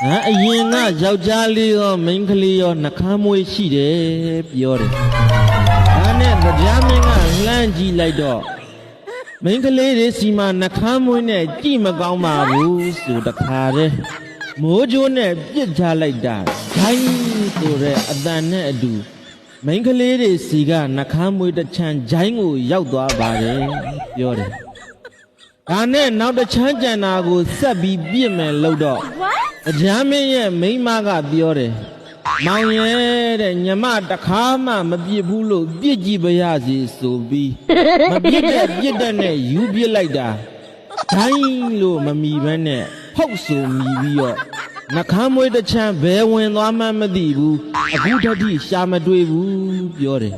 အရင်ကယောက်ျားလေးရောမိန်းကလေးရောနှခမ်းမွေးရှိတယ်ပြောတယ်ဒါနဲ့တရားမင်းကလှမ်းကြည့်လိုက်တော့မိန်းကလေးတွေစီမှာနှခမ်းမွေးနဲ့ကြည့်မကောင်းပါဘူးဆိုတခါတည်းမိုးကြိုးနဲ့ပြစ်ချလိုက်တာဒိုင်းဆိုတဲ့အတန်နဲ့အတူမိန်းကလေးတွေစီကနှခမ်းမွေးတစ်ချမ်းဂျိုင်းကိုရောက်သွားပါတယ်ပြောတယ်ဒါနဲ့နောက်တစ်ချမ်းကျန်တာကိုဆက်ပြီးပြစ်မယ်လို့တော့တရားမင်းရဲ့မိန်းမကပြောတယ်မောင်ရဲ့တဲ့ညမတခါမှမပြစ်ဘူးလို့ပြစ်ကြည့်ပါရစေဆိုပြီးမပြစ်တဲ့ပြစ်တဲ့နဲ့ယူပြစ်လိုက်တာဒိုင်းလို့မမီဘဲနဲ့ဟုတ်ဆိုမီပြီးတော့နှခမ်းမွေးတစ်ချမ်းဘယ်ဝင်သွားမှမသိဘူးအခုတည်းရှာမတွေ့ဘူးပြောတယ်